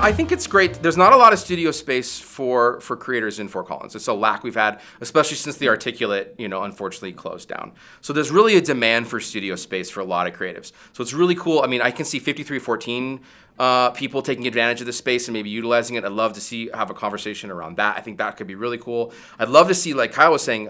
I think it's great. There's not a lot of studio space for creators in Fort Collins. It's a lack we've had, especially since the Articulate, unfortunately closed down. So there's really a demand for studio space for a lot of creatives. So it's really cool. I mean, I can see 5314 people taking advantage of the space and maybe utilizing it. I'd love to have a conversation around that. I think that could be really cool. I'd love to see, like Kyle was saying,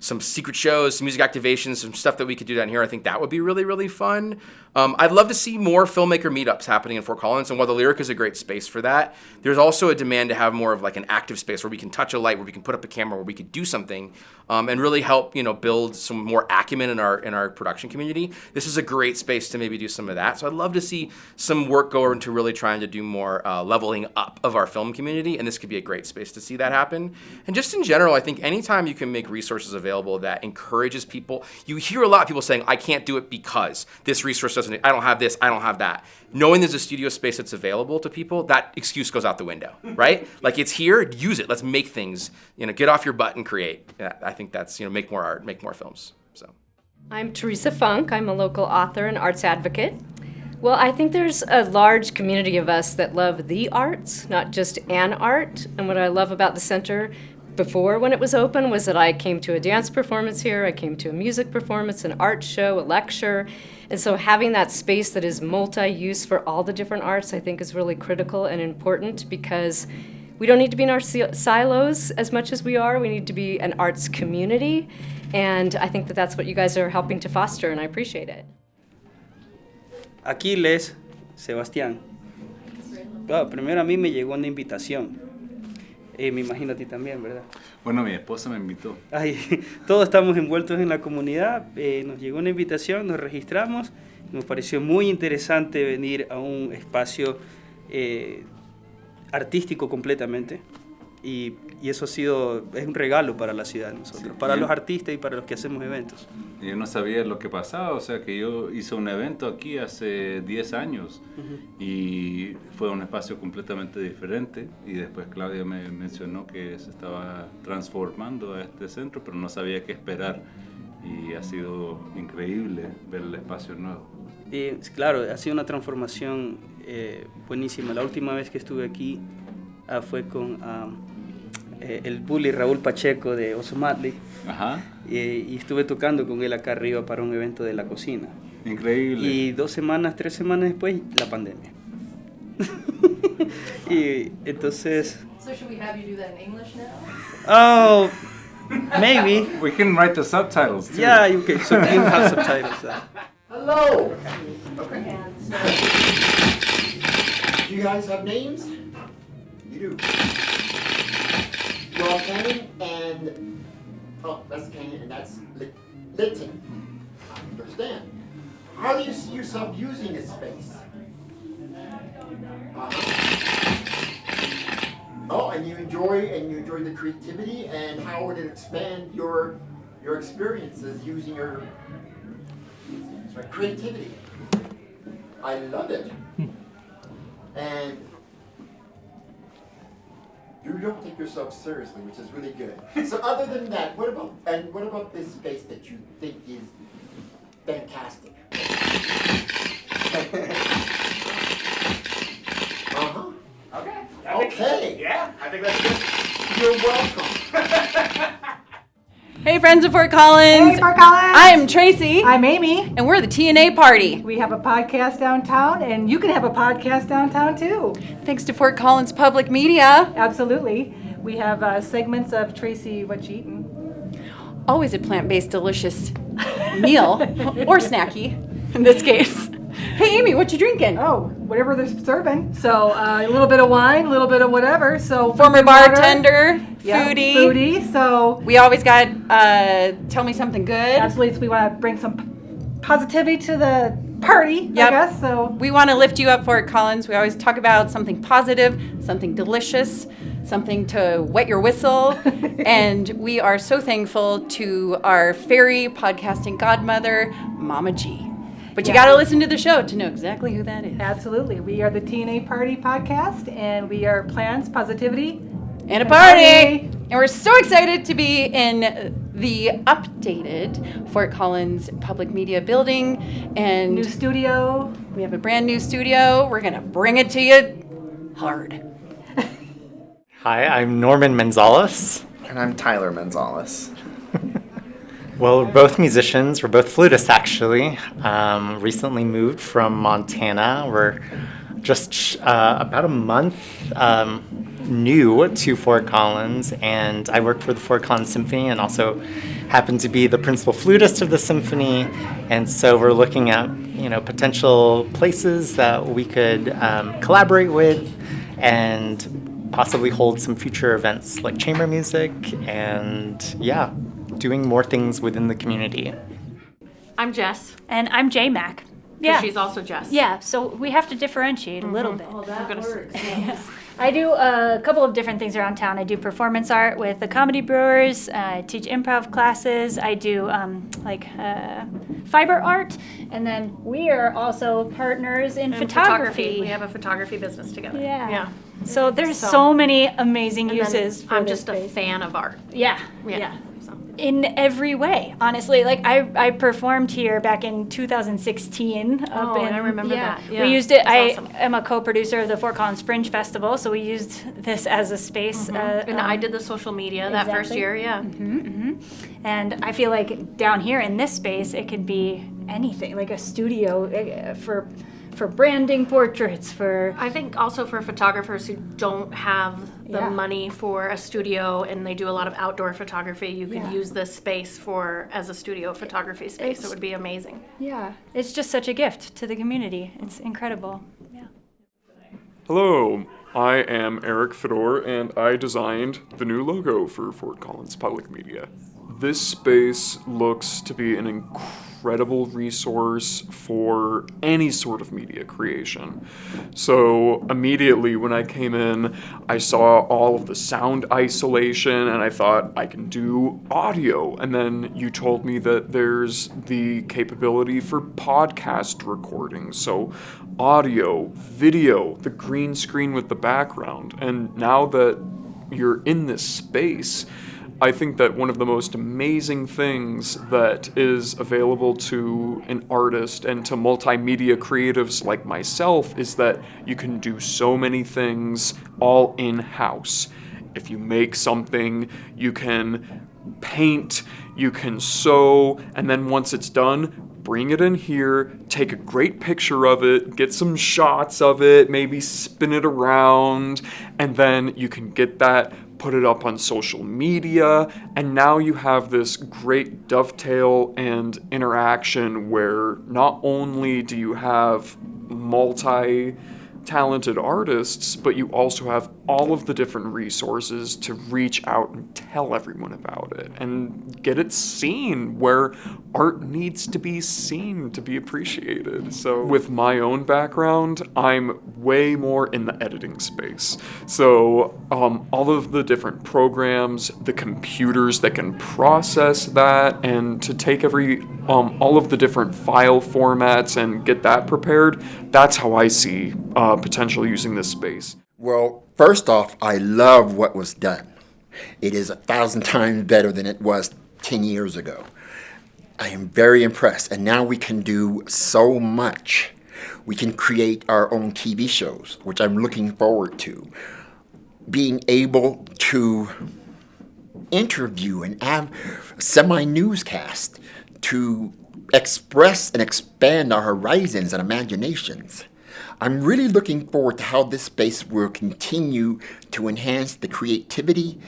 some secret shows, some music activations, some stuff that we could do down here. I think that would be really, really fun. I'd love to see more filmmaker meetups happening in Fort Collins, and while the Lyric is a great space for that, there's also a demand to have more of like an active space where we can touch a light, where we can put up a camera, where we could do something, and really help build some more acumen in our production community. This is a great space to maybe do some of that. So I'd love to see some work go into really trying to do more leveling up of our film community, and this could be a great space to see that happen. And just in general, I think anytime you can make resources available that encourages people, you hear a lot of people saying, I can't do it because this resource doesn't, I don't have this, I don't have that. Knowing there's a studio space that's available to people, that excuse goes out the window, right? Like, it's here, use it, let's make things, get off your butt and create. Yeah, I think that's, make more art, make more films, so. I'm Teresa Funk. I'm a local author and arts advocate. Well, I think there's a large community of us that love the arts, not just an art. And what I love about the center before, when it was open, was that I came to a dance performance here, I came to a music performance, an art show, a lecture. And so having that space that is multi-use for all the different arts, I think is really critical and important, because we don't need to be in our silos as much as we are. We need to be an arts community. And I think that that's what you guys are helping to foster, and I appreciate it. Aquiles, Sebastián. Claro, primero a mí me llegó una invitación. Me imagino a ti también, ¿verdad? Bueno, mi esposa me invitó. Ay, todos estamos envueltos en la comunidad. Nos llegó una invitación, nos registramos. Nos pareció muy interesante venir a un espacio artístico completamente. Y eso es un regalo para la ciudad de nosotros, sí, para los artistas y para los que hacemos eventos. Yo no sabía lo que pasaba, o sea que yo hice un evento aquí hace 10 años y fue un espacio completamente diferente, y después Claudia me mencionó que se estaba transformando a este centro, pero no sabía qué esperar, y ha sido increíble ver el espacio nuevo. Claro, ha sido una transformación buenísima. La última vez que estuve aquí fue con el bully Raúl Pacheco de Oso Madley. Ajá. Y estuve tocando con él acá arriba para un evento de la cocina. Increíble. Y 3 semanas después, la pandemia. Y entonces... So should we have you do that in English now? Oh, maybe. We can write the subtitles too. Yeah, okay, so you have subtitles. Hello. Okay. Do you guys have names? You do. Well, Cannon and that's Cannon and that's Litton. I understand. How do you see yourself using this space? Oh, and you enjoy the creativity, and how would it expand your experiences using your creativity? I love it. And you don't take yourself seriously, which is really good. So other than that, what about this space that you think is fantastic? Okay. Okay. Yeah, I think that's good. You're welcome. Hey friends of Fort Collins. Hey Fort Collins. I'm Tracy. I'm Amy. And we're the TNA Party. We have a podcast downtown, and you can have a podcast downtown too. Thanks to Fort Collins Public Media. Absolutely. We have segments of Tracy, what you eating? Always a plant-based delicious meal, or snacky in this case. Hey Amy, what you drinking? Oh, whatever they're serving. So a little bit of wine, a little bit of whatever. So former bartender, foodie. Foodie. So we always got tell me something good. Absolutely. So we want to bring some positivity to the party, I guess. So we want to lift you up, Fort Collins. We always talk about something positive, something delicious, something to wet your whistle. And we are so thankful to our fairy podcasting godmother, Mama G. But you got to listen to the show to know exactly who that is. Absolutely. We are the TNA Party podcast, and we are Plans, Positivity, and a party. And we're so excited to be in the updated Fort Collins Public Media building. And new studio. We have a brand new studio. We're going to bring it to you hard. Hi, I'm Norman Manzales. And I'm Tyler Manzales. Well, we're both musicians. We're both flutists, actually. Recently moved from Montana. We're just about a month new to Fort Collins, and I work for the Fort Collins Symphony and also happen to be the principal flutist of the symphony. And so we're looking at, potential places that we could collaborate with and possibly hold some future events like chamber music and, doing more things within the community. I'm Jess. And I'm J-Mac. Yeah. She's also Jess. Yeah, so we have to differentiate a little bit. Oh, that works. I do a couple of different things around town. I do performance art with the Comedy Brewers. I teach improv classes. I do fiber art. And then we are also partners in photography. We have a photography business together. Yeah. So there's so many amazing And uses. I'm just a fan of art. Yeah. So. In every way, honestly. Like I performed here back in 2016. I remember that. Yeah. We used it. That's awesome. I am a co-producer of the Fort Collins Fringe Festival, so we used this as a space. And I did the social media that first year. Yeah. And I feel like down here in this space, it could be anything, like a studio for branding portraits, for... I think also for photographers who don't have the money for a studio and they do a lot of outdoor photography, you could use this space as a studio photography space. It would be amazing. Yeah. It's just such a gift to the community. It's incredible. Yeah. Hello, I am Eric Fedor, and I designed the new logo for Fort Collins Public Media. This space looks to be an incredible resource for any sort of media creation. So immediately when I came in, I saw all of the sound isolation and I thought I can do audio. And then you told me that there's the capability for podcast recording. So audio, video, the green screen with the background. And now that you're in this space, I think that one of the most amazing things that is available to an artist and to multimedia creatives like myself is that you can do so many things all in-house. If you make something, you can paint, you can sew, and then once it's done, bring it in here, take a great picture of it, get some shots of it, maybe spin it around, and then you can get that, put it up on social media, and now you have this great dovetail and interaction where not only do you have multi-talented artists, but you also have all of the different resources to reach out and tell everyone about it and get it seen where art needs to be seen to be appreciated. So with my own background, I'm way more in the editing space. So all of the different programs, the computers that can process that, and to take all of the different file formats and get that prepared, that's how I see potential using this space. Well, first off, I love what was done. It is 1,000 times better than it was 10 years ago. I am very impressed, and now we can do so much. We can create our own TV shows, which I'm looking forward to. Being able to interview and have semi-newscast to express and expand our horizons and imaginations. I'm really looking forward to how this space will continue to enhance the creativity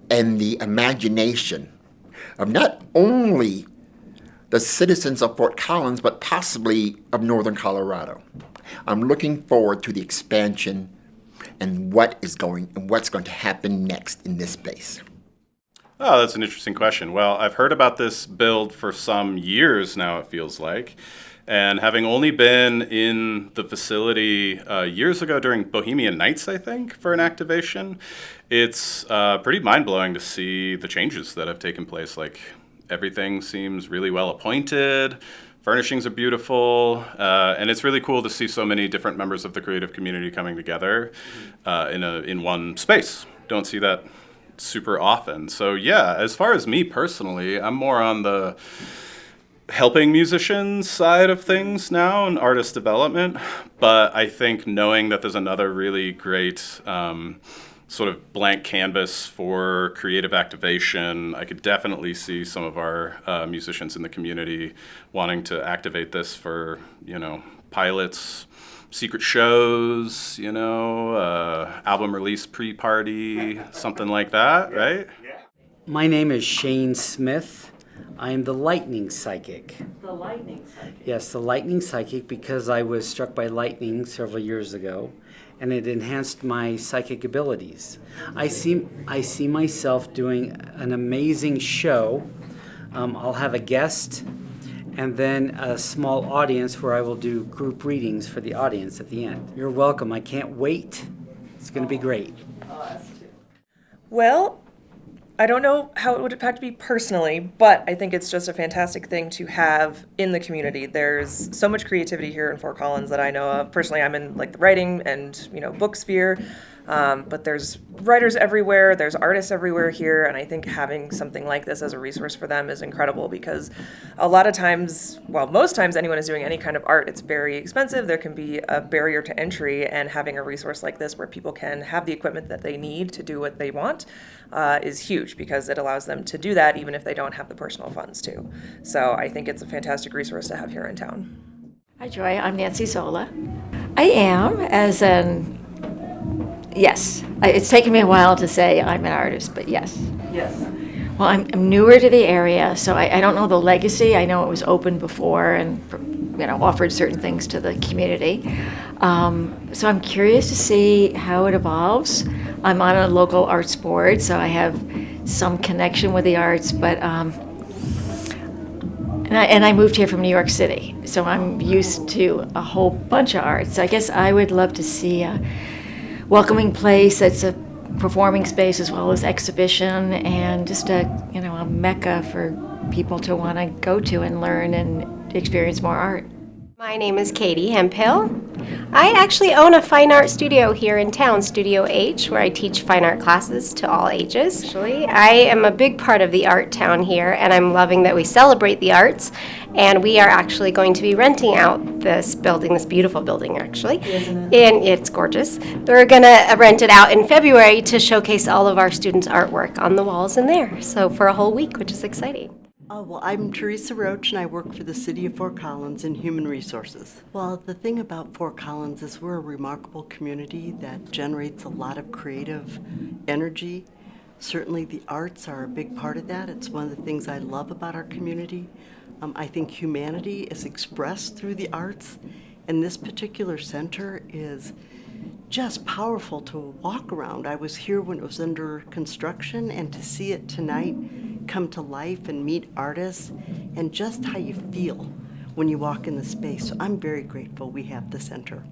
and the imagination of not only the citizens of Fort Collins, but possibly of northern Colorado. I'm looking forward to the expansion and what's going to happen next in this space. Oh, that's an interesting question. Well, I've heard about this build for some years now, it feels like. And having only been in the facility years ago during Bohemian Nights, I think, for an activation, it's pretty mind-blowing to see the changes that have taken place. Like, everything seems really well appointed, furnishings are beautiful, and it's really cool to see so many different members of the creative community coming together in one space. Don't see that super often. So yeah, as far as me personally, I'm more on the helping musicians side of things now and artist development, but I think knowing that there's another really great sort of blank canvas for creative activation, I could definitely see some of our musicians in the community wanting to activate this for, pilots, secret shows, album release pre-party, something like that, right? My name is Shane Smith. I am the lightning psychic. The lightning psychic. Yes, the lightning psychic, because I was struck by lightning several years ago, and it enhanced my psychic abilities. I see myself doing an amazing show. I'll have a guest, and then a small audience where I will do group readings for the audience at the end. You're welcome. I can't wait. It's going to be great. Well, I don't know how it would impact me personally, but I think it's just a fantastic thing to have in the community. There's so much creativity here in Fort Collins that I know of. Personally, I'm in the writing and book sphere, but there's writers everywhere, there's artists everywhere here, and I think having something like this as a resource for them is incredible because a lot of times, most times anyone is doing any kind of art, it's very expensive, there can be a barrier to entry, and having a resource like this where people can have the equipment that they need to do what they want is huge because it allows them to do that even if they don't have the personal funds to. So I think it's a fantastic resource to have here in town. Hi Joy, I'm Nancy Zola. I am yes, it's taken me a while to say I'm an artist, but yes. Yes. Well, I'm newer to the area, so I don't know the legacy. I know it was open before and offered certain things to the community. So I'm curious to see how it evolves. I'm on a local arts board, so I have some connection with the arts, but and I moved here from New York City, so I'm used to a whole bunch of arts. So I guess I would love to see a welcoming place that's a performing space as well as exhibition, and just a mecca for people to want to go to and learn and experience more art. My name is Katie Hemphill. I actually own a fine art studio here in town, Studio H, where I teach fine art classes to all ages. Actually, I am a big part of the art town here, and I'm loving that we celebrate the arts. And we are actually going to be renting out this building, this beautiful building, actually. Isn't it? And it's gorgeous. We're going to rent it out in February to showcase all of our students' artwork on the walls in there. So for a whole week, which is exciting. Well, I'm Teresa Roach, and I work for the City of Fort Collins in Human Resources. Well, the thing about Fort Collins is we're a remarkable community that generates a lot of creative energy. Certainly the arts are a big part of that. It's one of the things I love about our community. I think humanity is expressed through the arts, and this particular center is just powerful to walk around. I was here when it was under construction, and to see it tonight come to life and meet artists, and just how you feel when you walk in the space. So I'm very grateful we have the center.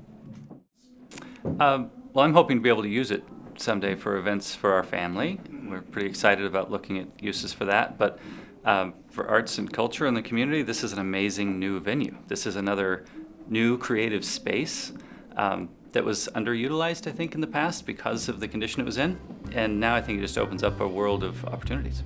Well, I'm hoping to be able to use it someday for events for our family. We're pretty excited about looking at uses for that, but for arts and culture in the community, this is an amazing new venue. This is another new creative space that was underutilized, I think, in the past because of the condition it was in. And now I think it just opens up a world of opportunities.